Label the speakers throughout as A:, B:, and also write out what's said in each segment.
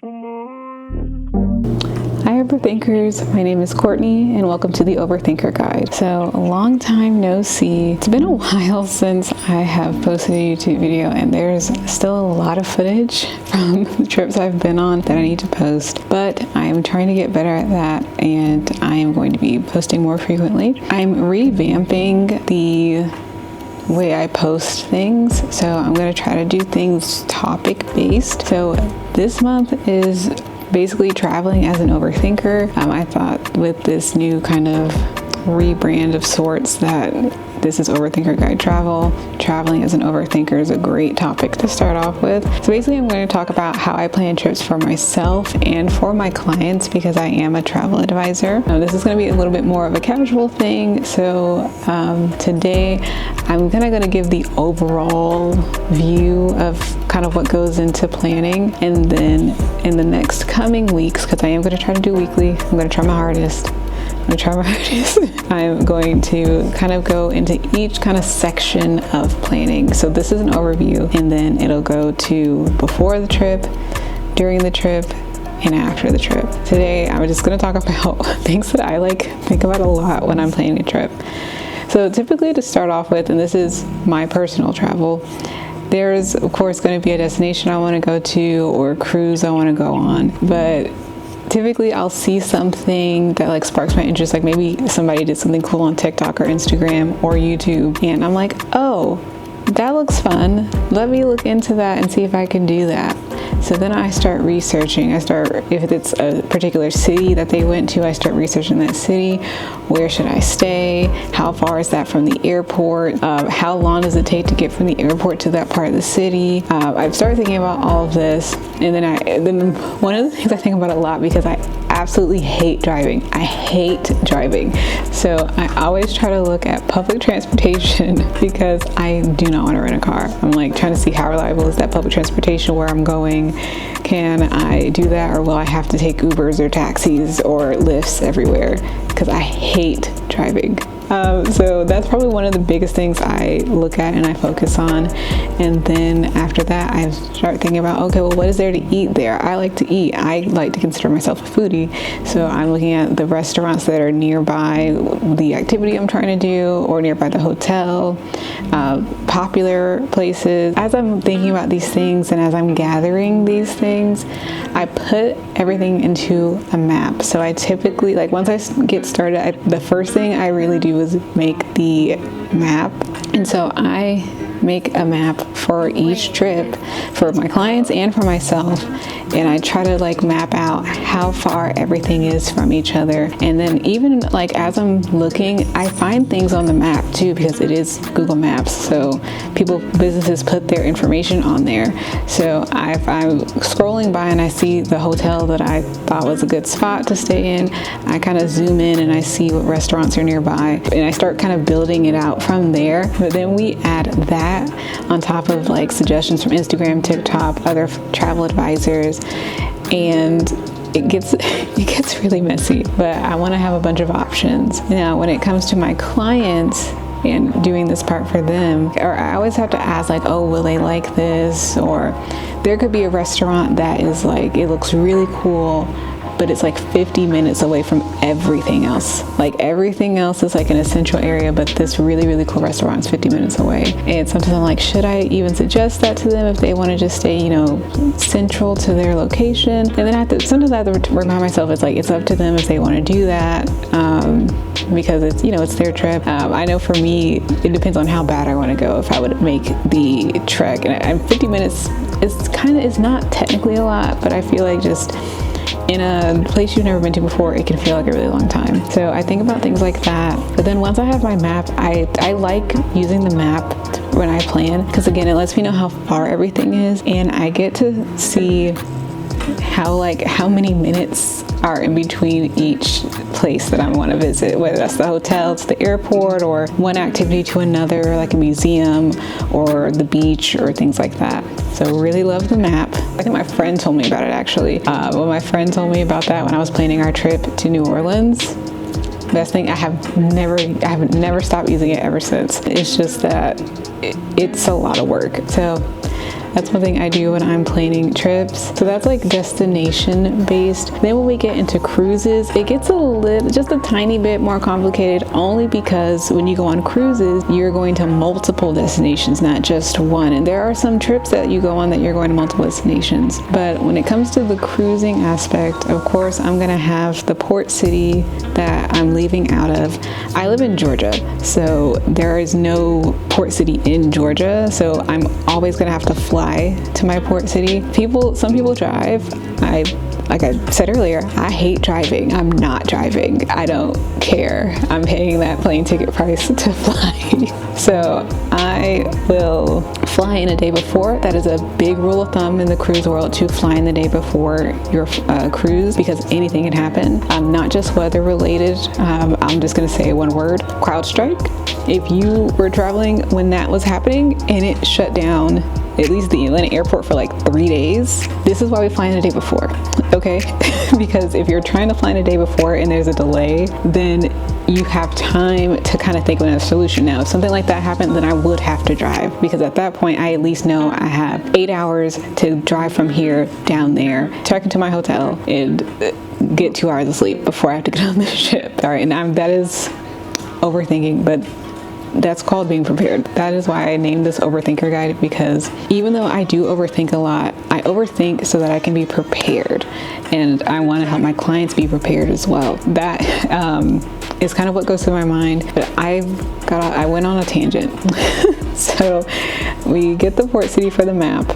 A: Hi Overthinkers, my name is Courtney and welcome to the Overthinker Guide. So a long time no see. It's been a while since I have posted a YouTube video and there's still a lot of footage from the trips I've been on that I need to post, but I'm trying to get better at that and I am going to be posting more frequently. I'm revamping the way I post things, so I'm going to try to do things topic based. So this month is basically traveling as an overthinker. I thought with this new kind of rebrand of sorts that this is Overthinker Guide Travel. Traveling as an overthinker is a great topic to start off with. So basically I'm going to talk about how I plan trips for myself and for my clients because I am a travel advisor. Now, this is going to be a little bit more of a casual thing. So today I'm kind of going to give the overall view of kind of what goes into planning, and then in the next coming weeks, because I am going to try to do weekly, I'm going to try my hardest. I'm going to kind of go into each kind of section of planning. So this is an overview, and then it'll go to before the trip, during the trip, and after the trip. Today, I'm just going to talk about things that I think about a lot when I'm planning a trip. So typically to start off with, and this is my personal travel, there's of course going to be a destination I want to go to or a cruise I want to go on, but typically I'll see something that sparks my interest, like maybe somebody did something cool on TikTok or Instagram or YouTube, and I'm like, oh, that looks fun. Let me look into that and see if I can do that. So then I start researching. If it's a particular city that they went to, I start researching that city. Where should I stay? How far is that from the airport? How long does it take to get from the airport to that part of the city? I've started thinking about all of this, and then one of the things I think about a lot, because I absolutely hate driving. I hate driving. So I always try to look at public transportation because I do not want to rent a car. I'm trying to see how reliable is that public transportation where I'm going. Can I do that, or will I have to take Ubers or taxis or Lyfts everywhere? Because I hate driving. So that's probably one of the biggest things I look at and I focus on. And then after that, I start thinking about, okay, well, what is there to eat there? I like to eat. I like to consider myself a foodie. So I'm looking at the restaurants that are nearby the activity I'm trying to do, or nearby the hotel, popular places. As I'm thinking about these things and as I'm gathering these things, I put everything into a map. So I typically, once I get started, the first thing I really do is make the map. And so I make a map for each trip for my clients and for myself, and I try to map out how far everything is from each other. And then even as I'm looking, I find things on the map too, because it is Google Maps, so businesses put their information on there. So if I'm scrolling by and I see the hotel that I thought was a good spot to stay in, I kind of zoom in and I see what restaurants are nearby, and I start kind of building it out from there. But then we add that on top of suggestions from Instagram, TikTok, other travel advisors, and it gets really messy, but I want to have a bunch of options. Now, when it comes to my clients and doing this part for them, or I always have to ask oh, will they like this? Or there could be a restaurant that is it looks really cool, but it's 50 minutes away from everything else. Everything else is an essential area, but this really, really cool restaurant is 50 minutes away. And sometimes I'm should I even suggest that to them if they want to just stay, central to their location? And then sometimes I have to remind myself, it's up to them if they want to do that, because it's their trip. I know for me, it depends on how bad I want to go, if I would make the trek. And 50 minutes is not technically a lot, but I feel just in a place you've never been to before, it can feel like a really long time. So I think about things like that. But then once I have my map, I like using the map when I plan, because again, it lets me know how far everything is, and I get to see how many minutes are in between each place that I want to visit, whether that's the hotel to the airport, or one activity to another, like a museum or the beach or things like that. So really love the map. I think my friend told me about it actually. When my friend told me about that when I was planning our trip to New Orleans, best thing, I have never stopped using it ever since. It's just that it's a lot of work. So That's one thing I do when I'm planning trips. So that's like destination based. Then when we get into cruises, it gets just a tiny bit more complicated, only because when you go on cruises, you're going to multiple destinations, not just one. And there are some trips that you go on that you're going to multiple destinations. But when it comes to the cruising aspect, of course, I'm gonna have the port city that I'm leaving out of. I live in Georgia, so there is no port city in Georgia, so I'm always gonna have to fly to my port city. Some people drive. Like I said earlier, I hate driving. I'm not driving. I don't care. I'm paying that plane ticket price to fly. So I will fly in a day before. That is a big rule of thumb in the cruise world, to fly in the day before your cruise, because anything can happen. Not just weather related. I'm just gonna say one word: CrowdStrike. If you were traveling when that was happening and it shut down at least the Atlanta airport for like 3 days, this is why we fly in the day before, okay? Because if you're trying to fly in the day before and there's a delay, then you have time to kind of think of a solution. Now, if something like that happened, then I would have to drive, because at that point, I at least know I have 8 hours to drive from here down there, check into my hotel, and get 2 hours of sleep before I have to get on the ship. All right, and that is overthinking, but that's called being prepared. That is why I named this Overthinker guide, because even though I do overthink a lot, I overthink so that I can be prepared, and I want to help my clients be prepared as well. That is kind of what goes through my mind, but I went on a tangent. So we get the port city for the map.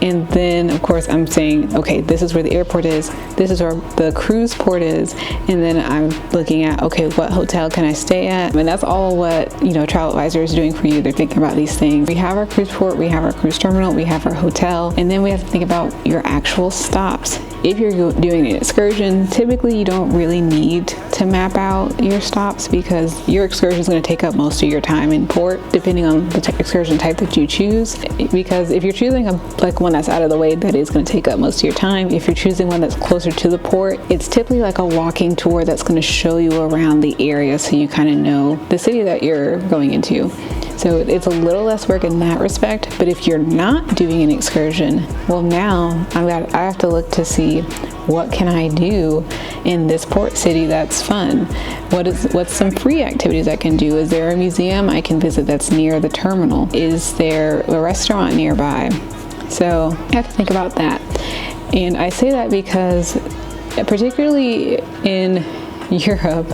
A: And then, of course, I'm saying, okay, this is where the airport is. This is where the cruise port is. And then I'm looking at, okay, what hotel can I stay at? And that's all what, Travel Advisor is doing for you. They're thinking about these things. We have our cruise port, we have our cruise terminal, we have our hotel, and then we have to think about your actual stops. If you're doing an excursion, typically you don't really need to map out your stops, because your excursion is going to take up most of your time in port, depending on the excursion type that you choose. Because if you're choosing one that's out of the way, that is going to take up most of your time. If you're choosing one that's closer to the port, it's typically like a walking tour that's going to show you around the area, so you kind of know the city that you're going into. So it's a little less work in that respect. But if you're not doing an excursion, well, now I have to look to see, what can I do in this port city that's fun? What's some free activities I can do? Is there a museum I can visit that's near the terminal? Is there a restaurant nearby? So I have to think about that. And I say that because, particularly in Europe,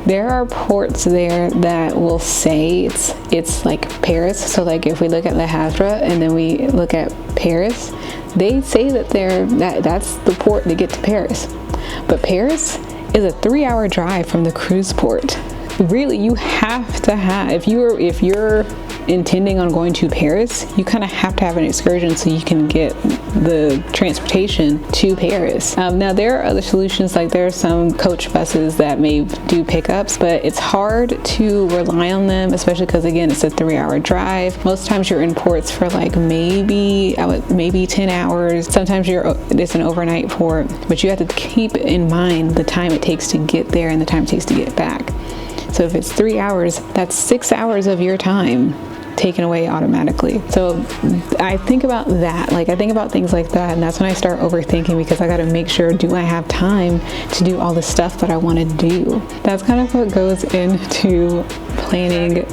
A: there are ports there that will say it's like Paris. So like if we look at Le Havre and then we look at Paris, they say that that's the port to get to Paris. But Paris is a 3-hour drive from the cruise port. Really, you have to have, if you're intending on going to Paris, you kind of have to have an excursion so you can get the transportation to Paris. Now there are other solutions, like there are some coach buses that may do pickups, but it's hard to rely on them, especially because, again, it's a 3-hour drive. Most times you're in ports for like maybe 10 hours. Sometimes it's an overnight port, but you have to keep in mind the time it takes to get there and the time it takes to get back. So if it's 3 hours, that's 6 hours of your time taken away automatically. So I think about that. Like, I think about things like that, and that's when I start overthinking, because I got to make sure, do I have time to do all the stuff that I want to do? That's kind of what goes into planning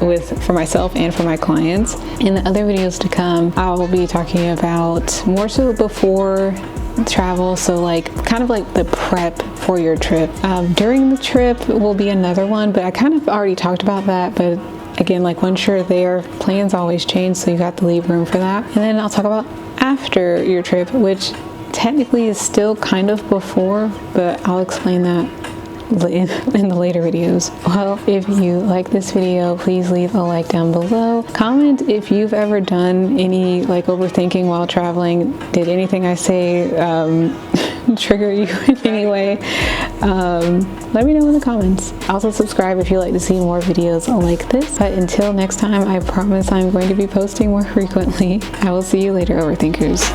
A: for myself and for my clients. In the other videos to come, I'll be talking about more so before travel, so kind of like the prep for your trip. During the trip will be another one, but I kind of already talked about that. But again, once you're there, plans always change, so you got to leave room for that. And then I'll talk about after your trip, which technically is still kind of before, but I'll explain that in the later videos. Well, if you like this video, please leave a like down below. Comment if you've ever done any overthinking while traveling. Did anything I say trigger you in any way? Let me know in the comments. Also subscribe if you'd like to see more videos like this. But until next time, I promise I'm going to be posting more frequently. I will see you later, Overthinkers.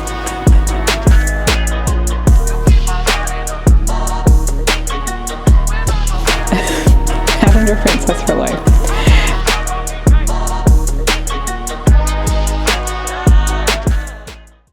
A: Having a princess for life.